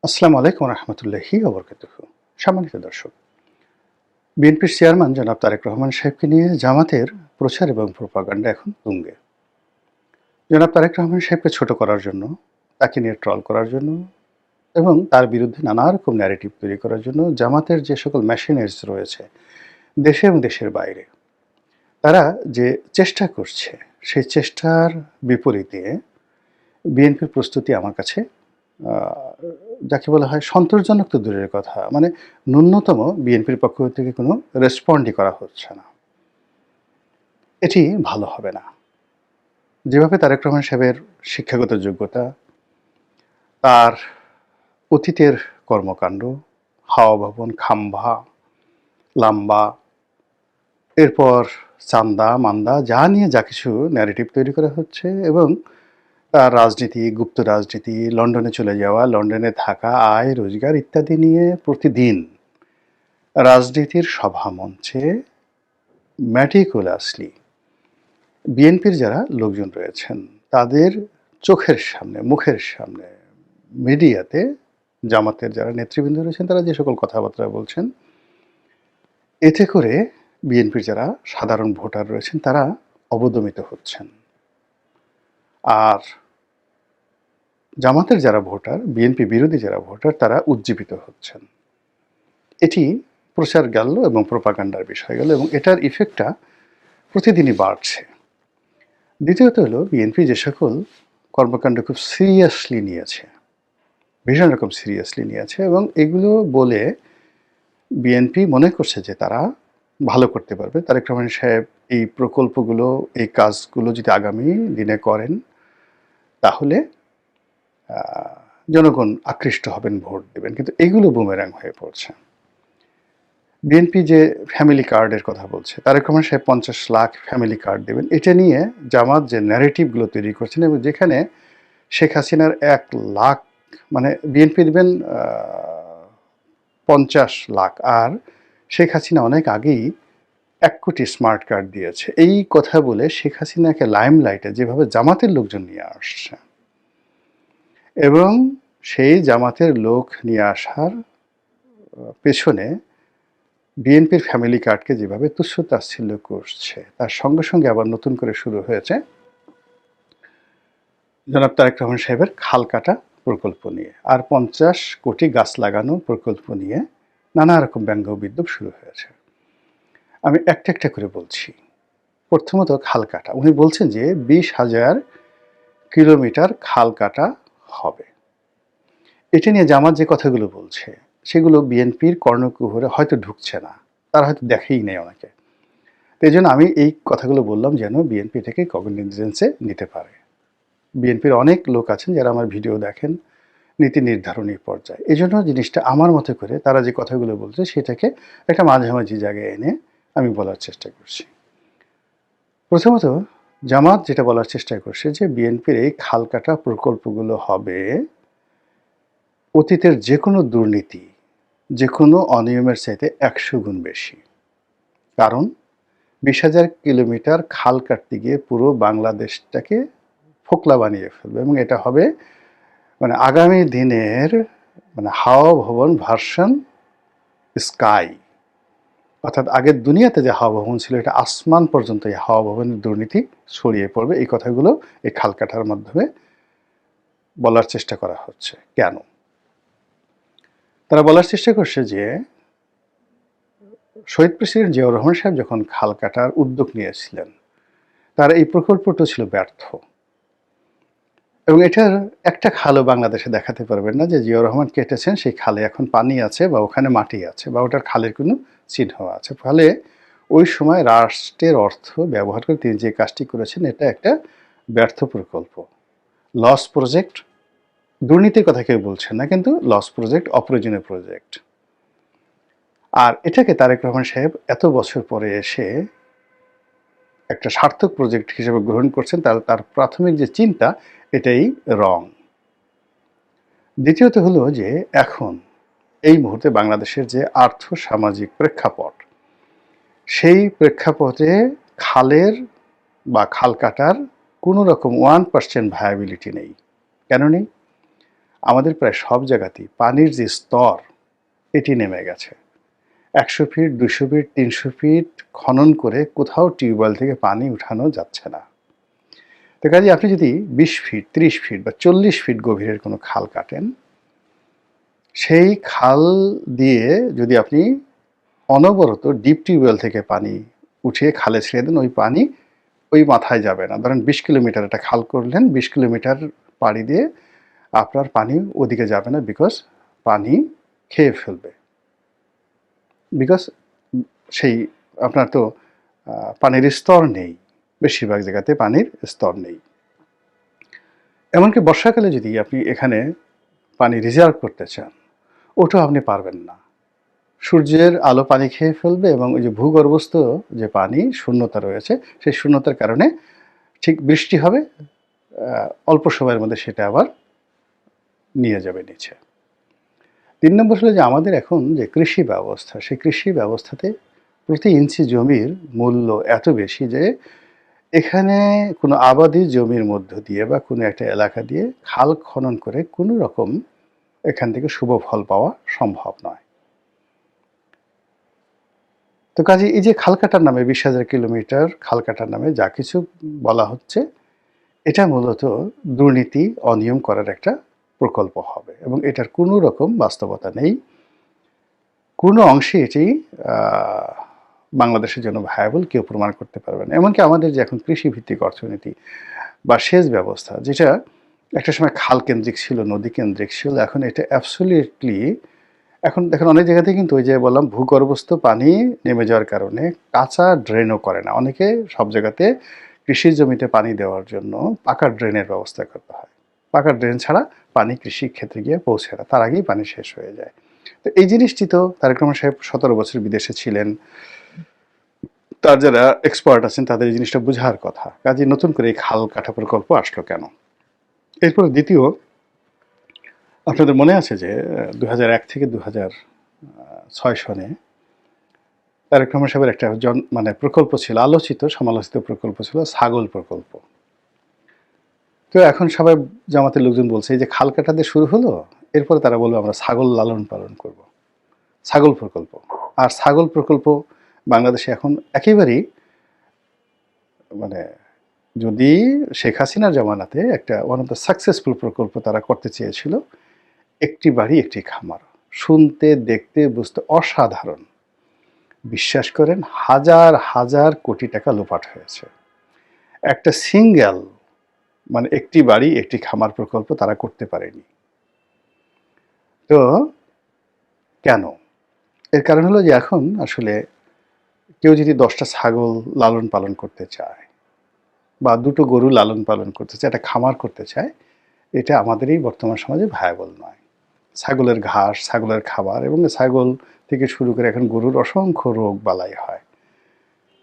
আসসালামু আলাইকুম রহমতুল্লাহি ওবরকাতুহু। সম্মানিত দর্শক, বিএনপির চেয়ারম্যান জনাব তারেক রহমান সাহেবকে নিয়ে জামাতের প্রচার এবং প্রোপাগান্ডা এখন তুঙ্গে। জনাব তারেক রহমান সাহেবকে ছোট করার জন্য, তাকে নিয়ে ট্রল করার জন্য এবং তার বিরুদ্ধে নানা রকম ন্যারেটিভ তৈরি করার জন্য জামাতের যে সকল মেশিনারিজ রয়েছে দেশে এবং দেশের বাইরে, তারা যে চেষ্টা করছে সেই চেষ্টার বিপরীতে বিএনপির প্রস্তুতি আমার কাছে আ যাকে বলা হয় সন্তোষজনক তো দূরের কথা। মানে ন্যূনতম বিএনপির পক্ষ থেকে কোনো রেসপন্ডই করা হচ্ছে না। এটি ভালো হবে না। যেভাবে তারেক রহমান সাহেবের শিক্ষাগত যোগ্যতা, তার অতীতের কর্মকাণ্ড, হাওয়া ভবন, খাম্বা, লাম্বা, এরপর চান্দা, মান্দা যা নিয়ে যা কিছু ন্যারেটিভ তৈরি করা হচ্ছে এবং তার রাজনীতি, গুপ্ত রাজনীতি, লন্ডনে চলে যাওয়া, লন্ডনে থাকা, আয়, রোজগার ইত্যাদি নিয়ে প্রতিদিন রাজনীতির সভামঞ্চে meticulously বিএনপির যারা লোকজন রয়েছেন তাদের চোখের সামনে, মুখের সামনে, মিডিয়াতে জামাতের যারা নেতৃবৃন্দ রয়েছেন তারা যে সকল কথাবার্তা বলছেন, এতে করে বিএনপির যারা সাধারণ ভোটার রয়েছেন তারা অবদমিত হচ্ছেন। আর জামাতের যারা ভোটার, বিএনপি বিরোধী যারা ভোটার তারা উজ্জীবিত হচ্ছেন। এটি প্রচার গেল এবং প্রোপাগান্ডার বিষয় গেল এবং এটার ইফেক্টটা প্রতিদিনই বাড়ছে। দ্বিতীয়ত হলো বিএনপি যে সকল কর্মকাণ্ড খুব সিরিয়াসলি নিয়েছে, ভীষণ রকম সিরিয়াসলি নিয়েছে এবং এগুলো বলে বিএনপি মনে করছে যে তারা ভালো করতে পারবে। তারেক রহমান সাহেব এই প্রকল্পগুলো, এই কাজগুলো যদি আগামী দিনে করেন তাহলে জনগণ আকৃষ্ট হবেন, ভোট দেবেন। কিন্তু এগুলো বুমেরাং হয়ে পড়ছে। বিএনপি যে ফ্যামিলি কার্ডের কথা বলছে, তারেক রহমান সাহেব ৫০ লাখ ফ্যামিলি কার্ড দেবেন, এটা নিয়ে জামাত যে ন্যারেটিভগুলো তৈরি করছেন এবং যেখানে শেখ হাসিনার ১ লাখ মানে বিএনপি দেবেন ৫০ লাখ আর শেখ হাসিনা অনেক আগেই ১ কোটি স্মার্ট কার্ড দিয়েছে। এই কথা বলে শেখ হাসিনাকে লাইমলাইটে যেভাবে জামাতের লোকজন নিয়ে আসছে এবং সেই জামাতের লোক নিয়ে আসার পেছনে বিএনপির ফ্যামিলি কার্ডকে যেভাবে তুচ্ছ-তাচ্ছিল্য করছে, তার সঙ্গে সঙ্গে আবার নতুন করে শুরু হয়েছে জনাব তারেক রহমান সাহেবের খাল কাটা প্রকল্প নিয়ে আর ৫০ কোটি গাছ লাগানো প্রকল্প নিয়ে নানা রকম ব্যঙ্গ-বিদ্রূপ শুরু হয়েছে। আমি একটা একটা করে বলছি। প্রথমত খাল কাটা। উনি বলছেন যে ২০,০০০ কিলোমিটার খাল কাটা হবে। এটা নিয়ে জামাত যে কথাগুলো বলছে সেগুলো বিএনপির কর্ণকুহরে হয়তো ঢুকছে না। তারা হয়তো দেখেই নেই অনেকে। তো এইজন্য আমি এই কথাগুলো বললাম যেন বিএনপি এটাকে কগনিজেন্সে নিতে পারে। বিএনপির অনেক লোক আছেন যারা আমার ভিডিও দেখেন নীতি নির্ধারণী পর্যায়ে। এজন্য জিনিসটা আমার মতো করে তারা যে কথাগুলো বলছে সেটাকে একটা মাঝামাঝি জায়গায় এনে আমি বলার চেষ্টা করছি। প্রথমত জামাত যেটা বলার চেষ্টা করছে যে বিএনপির এই খাল কাটা প্রকল্পগুলো হবে অতীতের যেকোনো দুর্নীতি, যেকোনো অনিয়মের চাইতে ১০০ গুণ বেশি। কারণ ২০,০০০ কিলোমিটার খাল কাটতে গিয়ে পুরো বাংলাদেশটাকে ফোকলা বানিয়ে ফেলবে এবং এটা হবে মানে আগামী দিনের মানে হাওয়া ভবন ভার্সন স্কাই। অর্থাৎ আগের দুনিয়াতে যে হাওয়া ভবন ছিল এটা আসমান পর্যন্ত এই হাওয়া ভবনের দুর্নীতি ছড়িয়ে পড়বে। এই কথাগুলো এই খাল কাটার মাধ্যমে বলার চেষ্টা করা হচ্ছে। কেন? তারা বলার চেষ্টা করছে যে শহীদ প্রেসিডেন্ট জিয়াউর রহমান সাহেব যখন খাল কাটার উদ্যোগ নিয়েছিলেন তার এই প্রকল্পটা ছিল ব্যর্থ এবং এটার একটা খালও বাংলাদেশে দেখাতে পারবেন না যে জিয়াউর রহমান কেটেছেন সেই খালে এখন পানি আছে বা ওখানে মাটি আছে বা ওটার খালের কোনো চিহ্ন আছে। ফলে ওই সময় রাষ্ট্রের অর্থ ব্যবহার করে তিনি যে কাজটি করেছেন এটা একটা ব্যর্থ প্রকল্প, লস প্রজেক্ট। দুর্নীতির কথা কেউ বলছেন না, কিন্তু লস প্রজেক্ট, অপ্রয়োজনীয় প্রজেক্ট। আর এটাকে তারেক রহমান সাহেব এত বছর পরে এসে একটা সার্থক প্রজেক্ট হিসেবে গ্রহণ করছেন। তার প্রাথমিক যে চিন্তা এটাই রং। দ্বিতীয়ত হলো যে এখন এই মুহূর্তে বাংলাদেশের যে আর্থ সামাজিক প্রেক্ষাপট, সেই প্রেক্ষাপটে খালের বা খাল কাটার কোনো রকম 1% ভায়াবিলিটি নেই। কেন নেই? আমাদের প্রায় সব জায়গাতেই পানির যে স্তর এটি নেমে গেছে। ১০০ ফিট, ২০০ ফিট, ৩০০ ফিট খনন করে কোথাও টিউবওয়েল থেকে পানি উঠানো যাচ্ছে না। তো কাজেই আপনি যদি ২০ ফিট, ৩০ ফিট বা ৪০ ফিট গভীরের কোনো খাল কাটেন, সেই খাল দিয়ে যদি আপনি অনবরত ডিপ টিউবওয়েল থেকে পানি উঠিয়ে খালে ছেড়ে দেন, ওই পানি ওই মাথায় যাবে না। ধরেন ২০ কিলোমিটার একটা খাল করলেন, ২০ কিলোমিটার পাড়ি দিয়ে আপনার পানি ওদিকে যাবে না, বিকজ পানি খেয়ে ফেলবে। বিকজ সেই আপনার তো পানির স্তর নেই, বেশিরভাগ জায়গাতে পানির স্তর নেই। এমনকি বর্ষাকালে যদি আপনি এখানে পানি রিজার্ভ করতে চান, ওটাও আপনি পারবেন না। সূর্যের আলো পানি খেয়ে ফেলবে এবং ওই যে ভূগর্ভস্থ যে পানি শূন্যতা রয়েছে, সেই শূন্যতার কারণে ঠিক বৃষ্টি হবে, অল্প সময়ের মধ্যে সেটা আবার নিয়ে যাবে নিচে। ৩ নম্বর হলো যে আমাদের এখন যে কৃষি ব্যবস্থা, সেই কৃষি ব্যবস্থাতে প্রতি ইঞ্চি জমির মূল্য এত বেশি যে এখানে কোনো আবাদি জমির মধ্য দিয়ে বা কোনো একটা এলাকা দিয়ে খাল খনন করে কোনো রকম এখান থেকে শুভ ফল পাওয়া সম্ভব নয়। তো কাজে এই যে খাল কাটার নামে ২০,০০০ কিলোমিটার খাল কাটার নামে যা কিছু বলা হচ্ছে, এটা মূলত দুর্নীতি, অনিয়ম করার একটা প্রকল্প হবে এবং এটার কোনো রকম বাস্তবতা নেই। কোনো অংশে এটি বাংলাদেশের জন্য ভায়াবল কেউ প্রমাণ করতে পারবে না। এমনকি আমাদের যে এখন কৃষিভিত্তিক অর্থনীতি বা সেচ ব্যবস্থা, যেটা একটা সময় খাল কেন্দ্রিক ছিল, নদী কেন্দ্রিক ছিল, এখন এটা অ্যাবসলিউটলি, এখন দেখেন অনেক জায়গাতেই কিন্তু ওই যে বললাম ভূগর্ভস্থ পানি নেমে যাওয়ার কারণে কাঁচা ড্রেনও করে না। অনেকে সব জায়গাতে কৃষি জমিতে পানি দেওয়ার জন্য পাকা ড্রেনের ব্যবস্থা করতে হয়। পাকা ড্রেন ছাড়া পানি কৃষি ক্ষেত্রে গিয়ে পৌঁছে না, তার আগেই পানি শেষ হয়ে যায়। তো এই জিনিসটি তো তারেক রহমান সাহেব ১৭ বছর বিদেশে ছিলেন, তার যারা এক্সপার্ট আছেন তাদের এই জিনিসটা বোঝার কথা। কাজে নতুন করে এই খাল কাটা প্রকল্প আসলো কেন? এরপর দ্বিতীয়, আপনাদের মনে আছে যে ২০০১ থেকে ২০০৬ সনে তারেক রহমান সাহেবের একটা মানে প্রকল্প ছিল, আলোচিত সমালোচিত প্রকল্প ছিল, ছাগল প্রকল্প। তো এখন সবাই জামাতের লোকজন বলছে এই যে খাল কাটা দিয়ে শুরু হলো, এরপরে তারা বলবে আমরা ছাগল লালন পালন করব, ছাগল প্রকল্প। আর ছাগল প্রকল্প বাংলাদেশে এখন একেবারেই, মানে যদি শেখ হাসিনার জামানাতে একটা ওয়ান অফ দ্য সাকসেসফুল প্রকল্প তারা করতে চেয়েছিল, একটি বাড়ি একটি খামার, শুনতে দেখতে বুঝতে অসাধারণ। বিশ্বাস করেন হাজার হাজার কোটি টাকা লোপাট হয়েছে। একটা সিঙ্গেল, মানে একটি বাড়ি একটি খামার প্রকল্প তারা করতে পারেনি। তো কেন? এর কারণ হলো যে এখন আসলে কেউ যদি ১০টা ছাগল লালন পালন করতে চায় বা ২টো গরু লালন পালন করতে চায়, একটা খামার করতে চায়, এটা আমাদের এই বর্তমান সমাজে ভায়াবল নয়। ছাগলের ঘাস, ছাগলের খাবার এবং ছাগল থেকে শুরু করে এখন গরুর অসংখ্য রোগ বালাই হয়।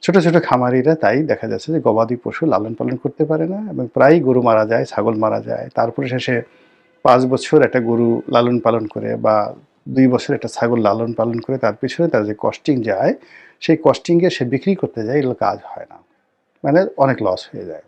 ছোট ছোট খামারিরা তাই দেখা যাচ্ছে যে গবাদি পশু লালন পালন করতে পারে না এবং প্রায়ই গরু মারা যায়, ছাগল মারা যায়। তারপরে শেষে ৫ বছর একটা গরু লালন পালন করে বা ২ বছর একটা ছাগল লালন পালন করে তার পিছনে তার যে কস্টিং যায়, সেই কস্টিংয়ে সে বিক্রি করতে যায়, এগুলো কাজ হয় না, মানে অনেক লস হয়ে যায়।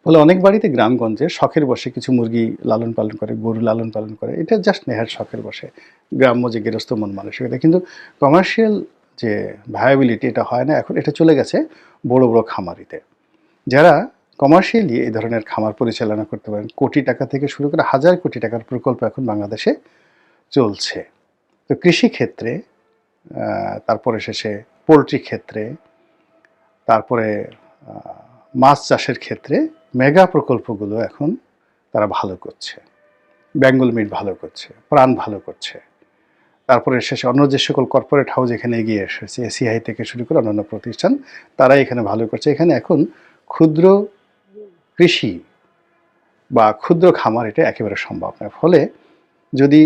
ফলে অনেক বাড়িতে গ্রামগঞ্জে শখের বসে কিছু মুরগি লালন পালন করে, গরু লালন পালন করে, এটা জাস্ট নেহার শখের বসে, গ্রাম্য যে গৃহস্থ মন মানসিকতা। কিন্তু কমার্শিয়াল যে ভায়াবিলিটি, এটা হয় না। এখন এটা চলে গেছে বড় বড় খামারিতে, যারা কমার্শিয়ালি এই ধরনের খামার পরিচালনা করতে পারেন। কোটি টাকা থেকে শুরু করে হাজার কোটি টাকার প্রকল্প এখন বাংলাদেশে চলছে। তো কৃষিক্ষেত্রে, তারপরে শেষে পোলট্রি ক্ষেত্রে, তারপরে মাছ চাষের ক্ষেত্রে মেগা প্রকল্পগুলো এখন তারা ভালো করছে। বেঙ্গল মিট ভালো করছে, প্রাণ ভালো করছে। তারপরে শেষে অন্য যে সকল কর্পোরেট হাউস এখানে এগিয়ে এসেছে, এসিআই থেকে শুরু করে অন্যান্য প্রতিষ্ঠান, তারাই এখানে ভালো করছে। এখানে এখন ক্ষুদ্র কৃষি বা ক্ষুদ্র খামার এটা একেবারে সম্ভব নয়। ফলে যদি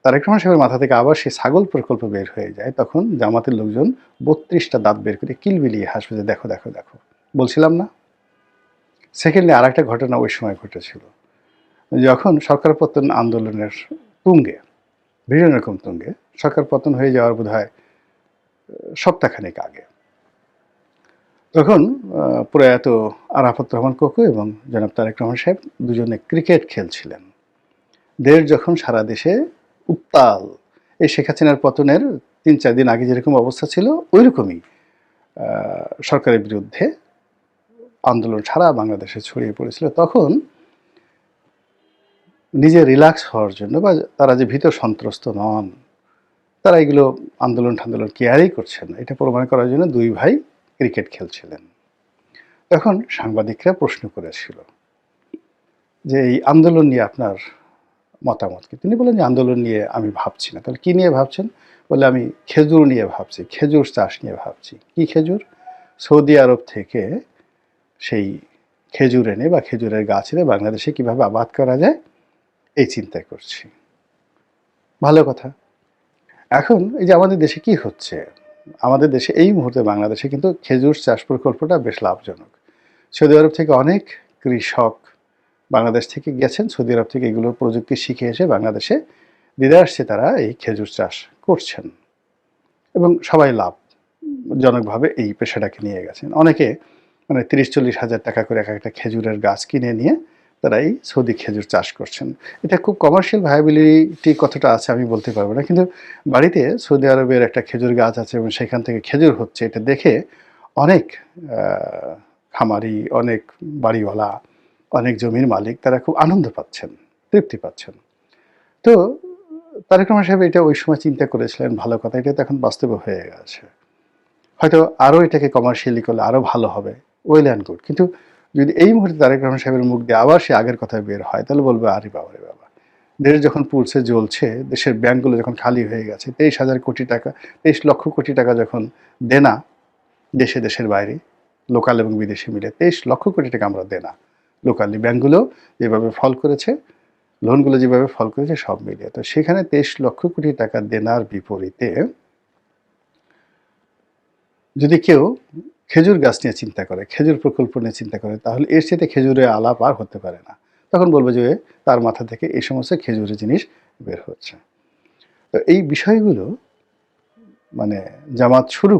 তারেক রহমান সাহেবের মাথা থেকে আবার সেই ছাগল প্রকল্প বের হয়ে যায়, তখন জামাতের লোকজন ৩২টা দাঁত বের করে কিলবিলিয়ে হাসবে যে দেখো দেখো দেখো, বলছিলাম না। সেকেন্ডলি আর একটা ঘটনা ওই সময় ঘটেছিল, যখন সরকার পতন আন্দোলনের তুঙ্গে, ভীষণ রকম তুঙ্গে, সরকার পতন হয়ে যাওয়ার বোধহয় সপ্তাহখানেক আগে, তখন প্রয়াত আরাফাত রহমান কোকো এবং জনাব তারেক রহমান সাহেব দুজনে ক্রিকেট খেলছিলেন। দেশ যখন সারা দেশে উত্তাল, এই শেখ হাসিনার পতনের ৩-৪ দিন আগে যেরকম অবস্থা ছিল ওইরকমই সরকারের বিরুদ্ধে আন্দোলন সারা বাংলাদেশে ছড়িয়ে পড়েছিল, তখন নিজে রিল্যাক্স হওয়ার জন্য বা তারা যে ভীত সন্ত্রস্ত নন, তারা এগুলো আন্দোলন ঠান্দোলন কেয়ারই করছেন না, এটা প্রমাণ করার জন্য দুই ভাই ক্রিকেট খেলছিলেন। তখন সাংবাদিকরা প্রশ্ন করেছিল যে এই আন্দোলন নিয়ে আপনার মতামত কি? তিনি বলেন যে আন্দোলন নিয়ে আমি ভাবছি না। তাহলে কি নিয়ে ভাবছেন? বলে আমি খেজুর নিয়ে ভাবছি, খেজুর চাষ নিয়ে ভাবছি। কি খেজুর? সৌদি আরব থেকে সেই খেজুর এনে বা খেজুরের গাছ এনে বাংলাদেশে কিভাবে আবাদ করা যায় এই চিন্তা করছি। ভালো কথা। এখন এই যে আমাদের দেশে কি হচ্ছে, আমাদের দেশে এই মুহূর্তে বাংলাদেশে কিন্তু খেজুর চাষ প্রকল্পটা বেশ লাভজনক। সৌদি আরব থেকে অনেক কৃষক বাংলাদেশ থেকে গেছেন, সৌদি আরব থেকে এগুলোর প্রযুক্তি শিখে এসে বাংলাদেশে দিতে আসছে, তারা এই খেজুর চাষ করছেন এবং সবাই লাভজনকভাবে এই পেশাটাকে নিয়ে গেছেন। অনেকে মানে ৩০-৪০ হাজার টাকা করে এক একটা খেজুরের গাছ কিনে নিয়ে তারা এই সৌদি খেজুর চাষ করছেন। এটা খুব কমার্শিয়াল ভায়াবিলিটি কতটা আছে আমি বলতে পারবো না, কিন্তু বাড়িতে সৌদি আরবের একটা খেজুর গাছ আছে এবং সেখান থেকে খেজুর হচ্ছে, এটা দেখে অনেক খামারি, অনেক বাড়িওয়ালা, অনেক জমির মালিক তারা খুব আনন্দ পাচ্ছেন, তৃপ্তি পাচ্ছেন। তো তারেক রহমান সাহেব এটা ওই সময় চিন্তা করেছিলেন, ভালো কথা, এটা তো এখন বাস্তবে হয়ে গেছে। হয়তো আরও এটাকে কমার্শিয়ালি করলে আরও ভালো হবে, ওয়েল অ্যান্ড গুড। কিন্তু যদি এই মুহূর্তে তারেক রহমান সাহেবের মুখ দিয়ে আবার সে আগের কথায় বের হয়, তাহলে বলবে আরে বাবা রে বাবা, দেশ যখন পুড়ছে জ্বলছে, দেশের ব্যাংকগুলো যখন খালি হয়ে গেছে, 23,000 কোটি টাকা, 23 লক্ষ কোটি টাকা যখন দেনা দেশে দেশের বাইরে, লোকাল এবং বিদেশি মিলে 23 লক্ষ কোটি টাকা আমরা দেনা, লোকালি ব্যাংকগুলো যেভাবে ফল করেছে, লোনগুলো যেভাবে ফল করেছে সব মিলিয়ে, তো সেখানে 23 লক্ষ কোটি টাকা দেনার বিপরীতে যদি কেউ খেজুর গাছ নিয়ে চিন্তা করে, খেজুর প্রকল্প নিয়ে চিন্তা করে, তাহলে এর সাথে খেজুরের আলাপ আর হতে পারে না। তখন বলবে যে তার মাথা থেকে এই সমস্ত খেজুরের জিনিস বের হচ্ছে। তো এই বিষয়গুলো মানে জামাত শুরু